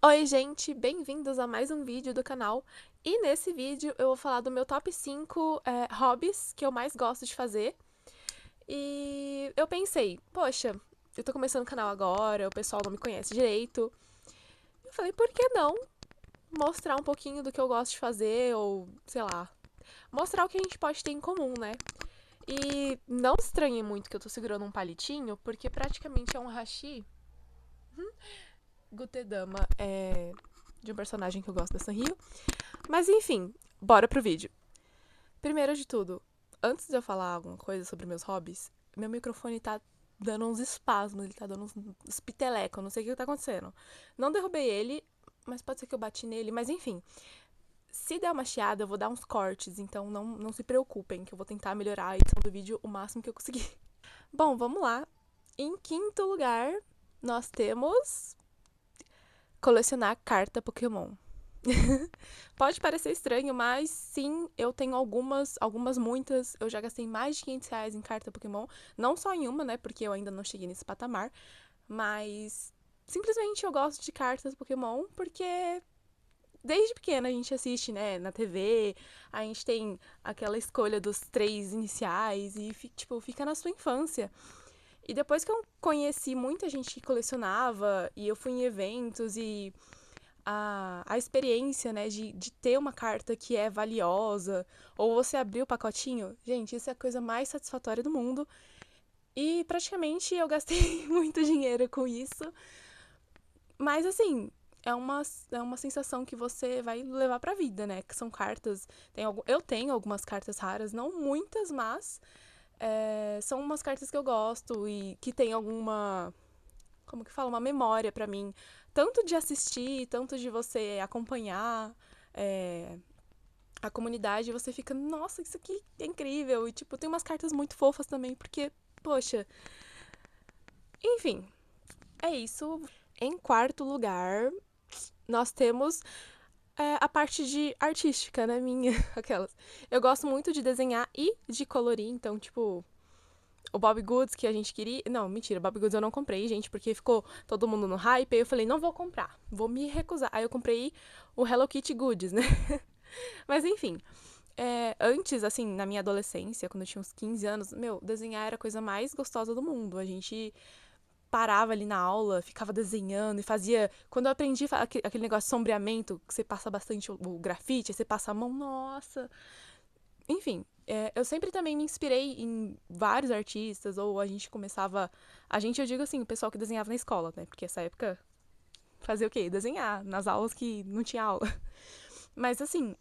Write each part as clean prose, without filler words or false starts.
Oi, gente, bem-vindos a mais um vídeo do canal. E nesse vídeo eu vou falar do meu top 5 hobbies que eu mais gosto de fazer. E eu pensei, poxa, eu tô começando o canal agora, o pessoal não me conhece direito. Eu falei, por que não mostrar um pouquinho do que eu gosto de fazer, ou sei lá, mostrar o que a gente pode ter em comum, né? E não estranhe muito que eu tô segurando um palitinho, porque praticamente é um hashi Gutedama, de um personagem que eu gosto da Sanrio. Mas enfim, bora pro vídeo. Primeiro de tudo, antes de eu falar alguma coisa sobre meus hobbies, meu microfone tá dando uns espasmos, ele tá dando uns piteleco, eu não sei o que tá acontecendo. Não derrubei ele, mas pode ser que eu bati nele, mas enfim. Se der uma chiada, eu vou dar uns cortes, então não se preocupem, que eu vou tentar melhorar a edição do vídeo o máximo que eu conseguir. Bom, vamos lá. Em quinto lugar, nós temos colecionar carta Pokémon. Pode parecer estranho, mas sim, eu tenho algumas muitas. Eu já gastei mais de R$ 500 em carta Pokémon. Não só em uma, né? Porque eu ainda não cheguei nesse patamar. Mas simplesmente eu gosto de cartas Pokémon porque desde pequena a gente assiste, né? Na TV, a gente tem aquela escolha dos três iniciais e, tipo, fica na sua infância. E depois que eu conheci muita gente que colecionava e eu fui em eventos e a experiência, né, de ter uma carta que é valiosa, ou você abrir o pacotinho, gente, isso é a coisa mais satisfatória do mundo. E praticamente eu gastei muito dinheiro com isso. Mas assim, é uma sensação que você vai levar pra vida, né? Que são cartas. Eu tenho algumas cartas raras, não muitas, mas são umas cartas que eu gosto e que tem alguma, como que fala, uma memória pra mim, tanto de assistir, tanto de você acompanhar é, a comunidade, você fica, nossa, isso aqui é incrível. E tipo, tem umas cartas muito fofas também, porque, poxa, enfim, é isso. Em quarto lugar, nós temos a parte de artística, né, minha, aquelas. Eu gosto muito de desenhar e de colorir, então, tipo, o Bob Goods que a gente queria. Não, mentira, Bob Goods eu não comprei, gente, porque ficou todo mundo no hype. Aí eu falei, não vou comprar, vou me recusar. Aí eu comprei o Hello Kitty Goods, né? Mas enfim, antes, assim, na minha adolescência, quando eu tinha uns 15 anos, meu, desenhar era a coisa mais gostosa do mundo. A gente parava ali na aula, ficava desenhando e fazia. Quando eu aprendi aquele negócio de sombreamento, que você passa bastante o grafite, aí você passa a mão, nossa. Enfim, eu sempre também me inspirei em vários artistas, ou a gente começava. A gente, eu digo assim, o pessoal que desenhava na escola, né? Porque essa época fazia o quê? Desenhar, nas aulas que não tinha aula. Mas assim,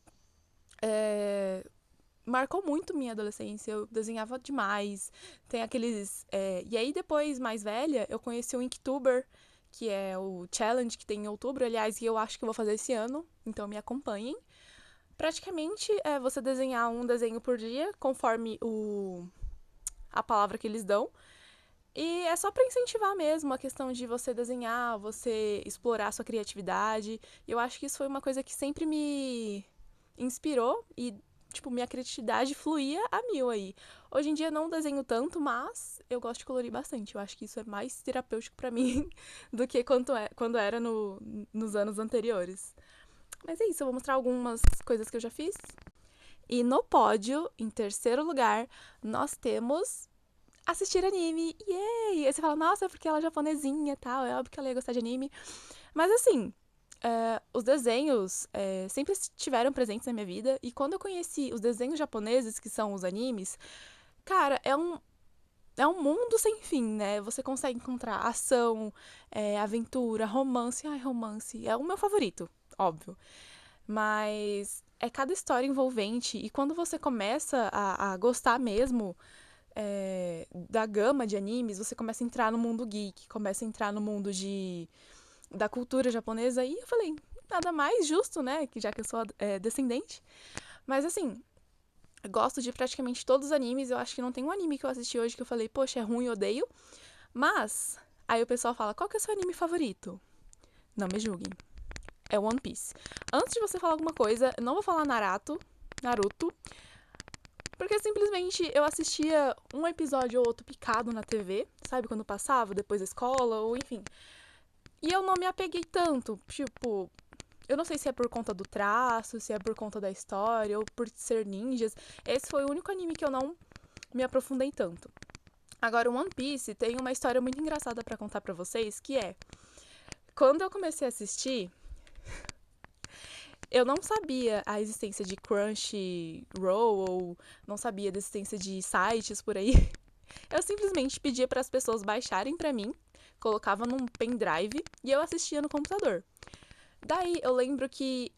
é, marcou muito minha adolescência. Eu desenhava demais. Tem aqueles. E aí, depois, mais velha, eu conheci o Inktober, que é o challenge que tem em outubro, aliás, e eu acho que eu vou fazer esse ano, então me acompanhem. Praticamente é você desenhar um desenho por dia, conforme a palavra que eles dão. E é só para incentivar mesmo a questão de você desenhar, você explorar a sua criatividade. Eu acho que isso foi uma coisa que sempre me inspirou e, tipo, minha criatividade fluía a mil aí. Hoje em dia não desenho tanto, mas eu gosto de colorir bastante. Eu acho que isso é mais terapêutico para mim do que quando era nos anos anteriores. Mas é isso, eu vou mostrar algumas coisas que eu já fiz. E no pódio, em terceiro lugar, nós temos assistir anime. Yay! Aí você fala, nossa, é porque ela é japonesinha e tal, é óbvio que ela ia gostar de anime. Mas assim, os desenhos sempre estiveram presentes na minha vida. E quando eu conheci os desenhos japoneses, que são os animes, cara, é um mundo sem fim, né? Você consegue encontrar ação, aventura, romance. Ai, romance. É o meu favorito, óbvio. Mas é cada história envolvente. E quando você começa a gostar mesmo da gama de animes, você começa a entrar no mundo geek, começa a entrar no mundo da cultura japonesa. E eu falei, nada mais justo, né? Que já que eu sou descendente. Mas assim, eu gosto de praticamente todos os animes. Eu acho que não tem um anime que eu assisti hoje que eu falei, poxa, é ruim, eu odeio. Mas, aí o pessoal fala, qual que é o seu anime favorito? Não me julguem. É One Piece. Antes de você falar alguma coisa, eu não vou falar Naruto, porque simplesmente eu assistia um episódio ou outro picado na TV, sabe? Quando passava, depois da escola, ou enfim. E eu não me apeguei tanto, tipo, eu não sei se é por conta do traço, se é por conta da história, ou por ser ninjas. Esse foi o único anime que eu não me aprofundei tanto. Agora, o One Piece tem uma história muito engraçada pra contar pra vocês, que é... Quando eu comecei a assistir, eu não sabia a existência de Crunchyroll, ou não sabia da existência de sites por aí. Eu simplesmente pedia para as pessoas baixarem pra mim, colocava num pendrive e eu assistia no computador. Daí eu lembro que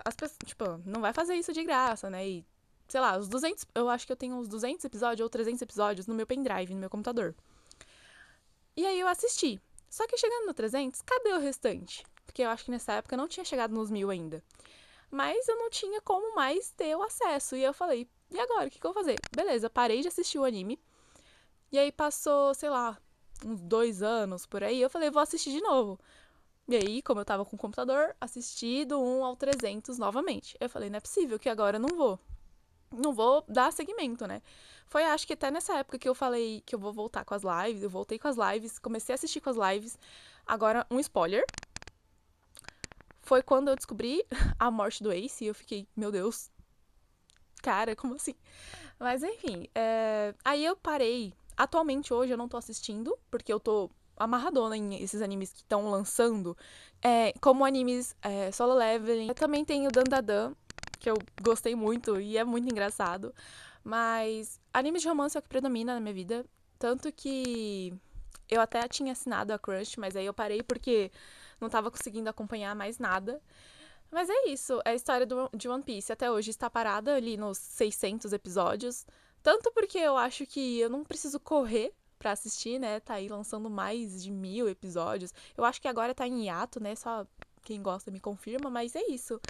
as pessoas, tipo, não vai fazer isso de graça, né? E, sei lá, os 200, eu acho que eu tenho uns 200 episódios ou 300 episódios no meu pendrive, no meu computador. E aí eu assisti. Só que chegando no 300, cadê o restante? Porque eu acho que nessa época não tinha chegado nos 1000 ainda. Mas eu não tinha como mais ter o acesso. E eu falei, e agora? O que eu vou fazer? Beleza, parei de assistir o anime. E aí passou, sei lá, uns 2 anos por aí. Eu falei, vou assistir de novo. E aí, como eu tava com o computador, assisti do 1 ao 300 novamente. Eu falei, não é possível que agora eu não vou. Não vou dar seguimento, né? Foi, acho que até nessa época que eu falei que eu vou voltar com as lives. Eu voltei com as lives, comecei a assistir com as lives. Agora, um spoiler. Foi quando eu descobri a morte do Ace e eu fiquei, meu Deus, cara, como assim? Mas enfim, aí eu parei. Atualmente, hoje, eu não tô assistindo, porque eu tô amarradona em esses animes que estão lançando. Como animes Solo Leveling. Eu também tenho Dandadan, que eu gostei muito e é muito engraçado. Mas animes de romance é o que predomina na minha vida. Tanto que eu até tinha assinado a Crush, mas aí eu parei porque não tava conseguindo acompanhar mais nada. Mas é isso, a história de One Piece até hoje está parada ali nos 600 episódios. Tanto porque eu acho que eu não preciso correr pra assistir, né? Tá aí lançando mais de 1000 episódios. Eu acho que agora tá em hiato, né? Só quem gosta me confirma, mas é isso.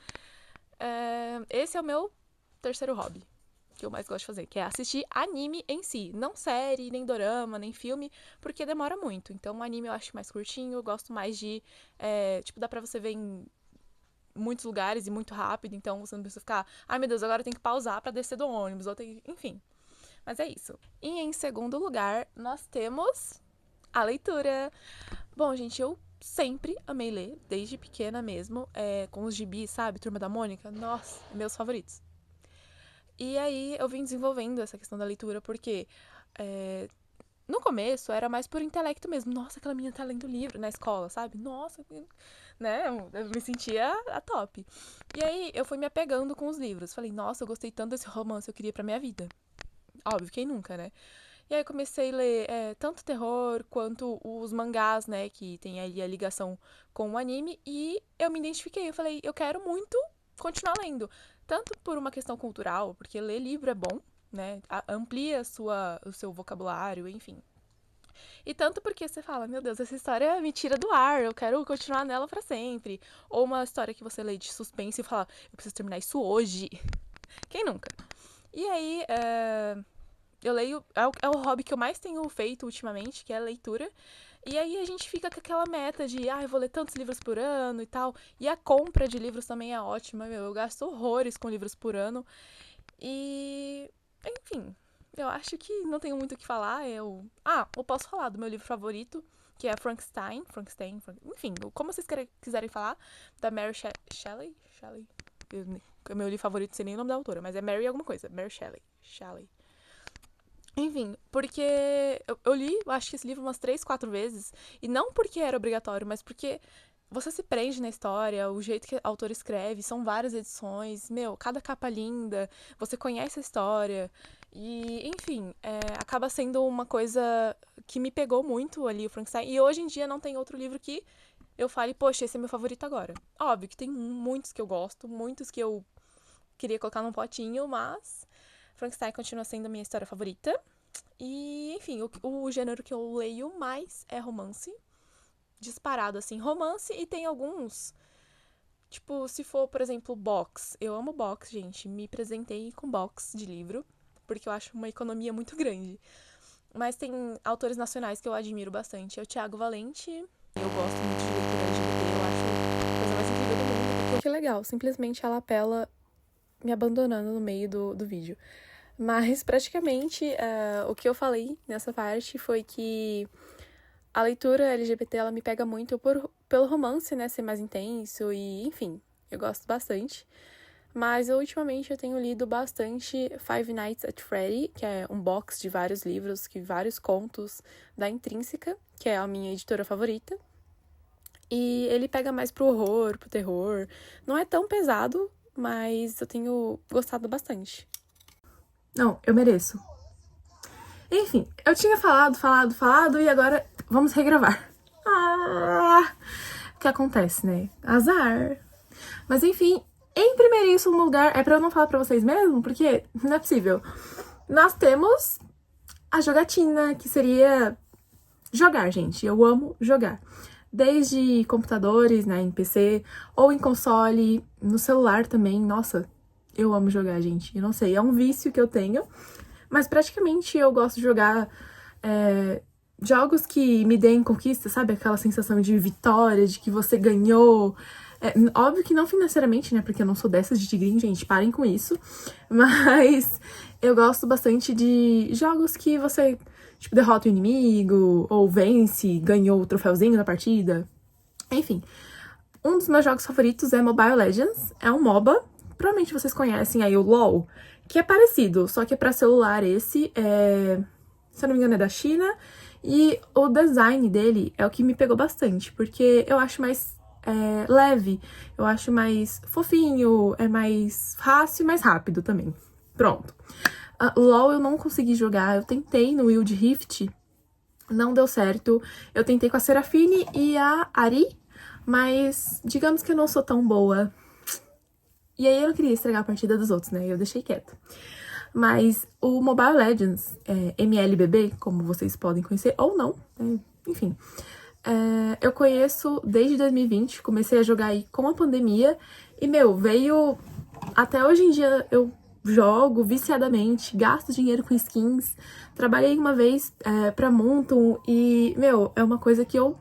Esse é o meu terceiro hobby que eu mais gosto de fazer, que é assistir anime em si. Não série, nem dorama, nem filme, porque demora muito. Então, o anime eu acho mais curtinho, eu gosto mais de... tipo, dá pra você ver em muitos lugares e muito rápido, então você não precisa ficar, ai meu Deus, agora eu tenho que pausar pra descer do ônibus, ou tem... enfim. Mas é isso. E em segundo lugar, nós temos a leitura. Bom, gente, eu sempre amei ler, desde pequena mesmo, com os gibis, sabe? Turma da Mônica. Nossa, meus favoritos. E aí eu vim desenvolvendo essa questão da leitura, porque no começo era mais por intelecto mesmo. Nossa, aquela menina tá lendo livro na escola, sabe? Nossa, né? Eu me sentia a top. E aí eu fui me apegando com os livros. Falei, nossa, eu gostei tanto desse romance, eu queria pra minha vida. Óbvio, quem nunca, né? E aí eu comecei a ler tanto terror quanto os mangás, né? Que tem ali a ligação com o anime. E eu me identifiquei. Eu falei, eu quero muito continuar lendo. Tanto por uma questão cultural, porque ler livro é bom, né? Amplia o seu vocabulário, enfim. E tanto porque você fala, meu Deus, essa história me tira do ar, eu quero continuar nela pra sempre. Ou uma história que você lê de suspense e fala, eu preciso terminar isso hoje. Quem nunca? E aí, eu leio. É o hobby que eu mais tenho feito ultimamente, que é a leitura. E aí a gente fica com aquela meta de, eu vou ler tantos livros por ano e tal. E a compra de livros também é ótima, meu. Eu gasto horrores com livros por ano. E, enfim, eu acho que não tenho muito o que falar. Eu posso falar do meu livro favorito, que é enfim, como vocês quiserem falar, da Mary Shelley. O meu livro favorito, sem nem o nome da autora, mas é Mary alguma coisa. Mary Shelley. Enfim, porque eu li, acho que esse livro umas 3, 4 vezes. E não porque era obrigatório, mas porque você se prende na história, o jeito que o autor escreve, são várias edições, meu, cada capa linda, você conhece a história. E, enfim, acaba sendo uma coisa que me pegou muito ali, o Frankenstein. E hoje em dia não tem outro livro que eu fale, poxa, esse é meu favorito agora. Óbvio que tem muitos que eu gosto, muitos que eu queria colocar num potinho, mas Frankenstein continua sendo a minha história favorita. E, enfim, o gênero que eu leio mais é romance. Disparado, assim, romance. E tem alguns, tipo, se for, por exemplo, box. Eu amo box, gente. Me presentei com box de livro, porque eu acho uma economia muito grande. Mas tem autores nacionais que eu admiro bastante. É o Thiago Valente. Eu gosto muito de leitura LGBT. Eu acho a coisa mais incrível do mundo. Porque que legal. Simplesmente ela apela me abandonando no meio do vídeo. Mas, praticamente, o que eu falei nessa parte foi que A leitura LGBT, ela me pega muito pelo romance, né, ser mais intenso e, enfim, eu gosto bastante. Mas ultimamente eu tenho lido bastante Five Nights at Freddy, que é um box de vários livros, vários contos da Intrínseca, que é a minha editora favorita. E ele pega mais pro horror, pro terror. Não é tão pesado, mas eu tenho gostado bastante. Não, eu mereço. Enfim, eu tinha falado e agora vamos regravar. O que acontece, né? Azar. Mas enfim, em primeiríssimo lugar, é pra eu não falar pra vocês mesmo, porque não é possível. Nós temos a jogatina, que seria jogar, gente. Eu amo jogar. Desde computadores, né, em PC, ou em console, no celular também. Nossa, eu amo jogar, gente. Eu não sei, é um vício que eu tenho. Mas praticamente eu gosto de jogar jogos que me deem conquista, sabe? Aquela sensação de vitória, de que você ganhou. Óbvio que não financeiramente, né? Porque eu não sou dessas de tigrinho, gente. Parem com isso. Mas eu gosto bastante de jogos que você, tipo, derrota o inimigo, ou vence, ganhou o troféuzinho da partida. Enfim. Um dos meus jogos favoritos é Mobile Legends. É um MOBA. Provavelmente vocês conhecem aí o LoL, que é parecido, só que é pra celular esse. Se eu não me engano, é da China. E o design dele é o que me pegou bastante, porque eu acho mais leve, eu acho mais fofinho, é mais fácil e mais rápido também. Pronto. LoL eu não consegui jogar, eu tentei no Wild Rift, não deu certo. Eu tentei com a Serafine e a Ari, mas digamos que eu não sou tão boa. E aí eu não queria estragar a partida dos outros, né? Eu deixei quieto. Mas o Mobile Legends, MLBB, como vocês podem conhecer, ou não, enfim. Eu conheço desde 2020, comecei a jogar aí com a pandemia. E, veio... Até hoje em dia eu jogo viciadamente, gasto dinheiro com skins. Trabalhei uma vez pra Monton e, é uma coisa que eu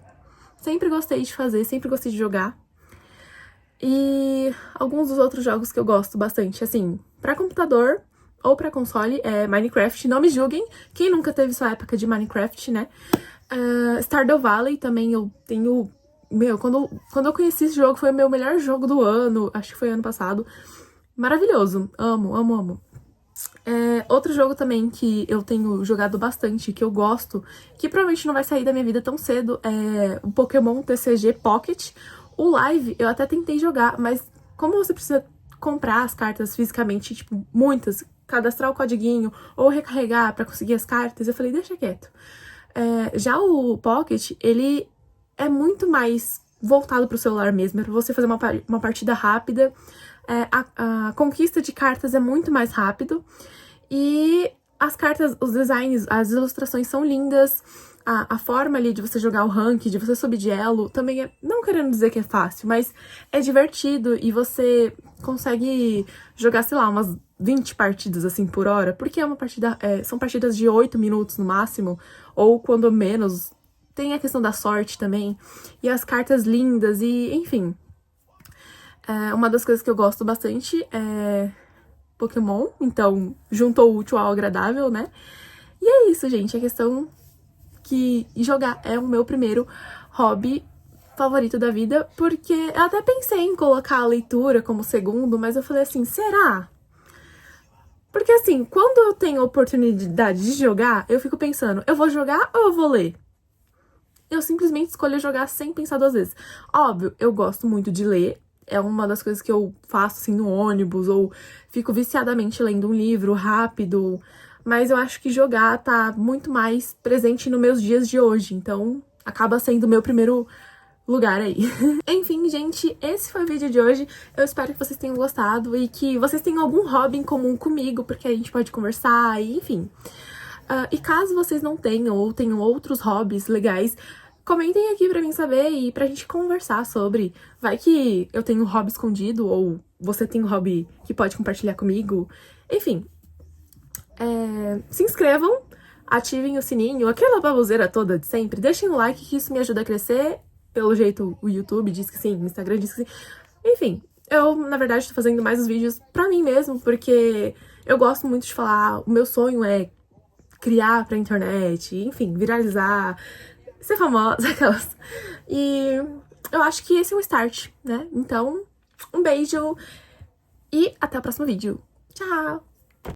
sempre gostei de fazer, sempre gostei de jogar. E alguns dos outros jogos que eu gosto bastante, assim, pra computador ou pra console, é Minecraft. Não me julguem, quem nunca teve sua época de Minecraft, né? Stardew Valley também eu tenho... quando eu conheci esse jogo, foi o meu melhor jogo do ano, acho que foi ano passado. Maravilhoso, amo, amo, amo. Outro jogo também que eu tenho jogado bastante, que eu gosto, que provavelmente não vai sair da minha vida tão cedo, é o Pokémon TCG Pocket. O Live eu até tentei jogar, mas como você precisa comprar as cartas fisicamente, tipo, muitas, cadastrar o codiguinho ou recarregar pra conseguir as cartas, eu falei, deixa quieto. Já o Pocket, ele é muito mais voltado pro celular mesmo, é pra você fazer uma partida rápida. A conquista de cartas é muito mais rápido. E as cartas, os designs, as ilustrações são lindas. A forma ali de você jogar o rank, de você subir de elo, também é, não querendo dizer que é fácil, mas é divertido e você consegue jogar, sei lá, umas 20 partidas assim por hora, porque é uma partida, são partidas de 8 minutos no máximo, ou quando menos. Tem a questão da sorte também, e as cartas lindas, e enfim. Uma das coisas que eu gosto bastante é Pokémon, então juntou o útil ao agradável, né? E é isso, gente, a questão que jogar é o meu primeiro hobby favorito da vida, porque eu até pensei em colocar a leitura como segundo, mas eu falei assim, será? Porque assim, quando eu tenho a oportunidade de jogar, eu fico pensando, eu vou jogar ou eu vou ler? Eu simplesmente escolho jogar sem pensar duas vezes. Óbvio, eu gosto muito de ler, é uma das coisas que eu faço assim no ônibus, ou fico viciadamente lendo um livro rápido, mas eu acho que jogar tá muito mais presente nos meus dias de hoje, então acaba sendo o meu primeiro lugar aí. Enfim, gente, esse foi o vídeo de hoje. Eu espero que vocês tenham gostado e que vocês tenham algum hobby em comum comigo, porque a gente pode conversar e enfim. E caso vocês não tenham ou tenham outros hobbies legais, comentem aqui pra mim saber e pra gente conversar sobre. Vai que eu tenho um hobby escondido ou você tem um hobby que pode compartilhar comigo. Enfim, se inscrevam, ativem o sininho, aquela baboseira toda de sempre. Deixem o like que isso me ajuda a crescer. Pelo jeito o YouTube diz que sim, o Instagram diz que sim. Enfim, eu na verdade tô fazendo mais os vídeos pra mim mesmo, porque eu gosto muito de falar. O meu sonho é criar pra internet, enfim, viralizar. ser famosa, aquelas. E eu acho que esse é um start, né? Então, um beijo e até o próximo vídeo. Tchau!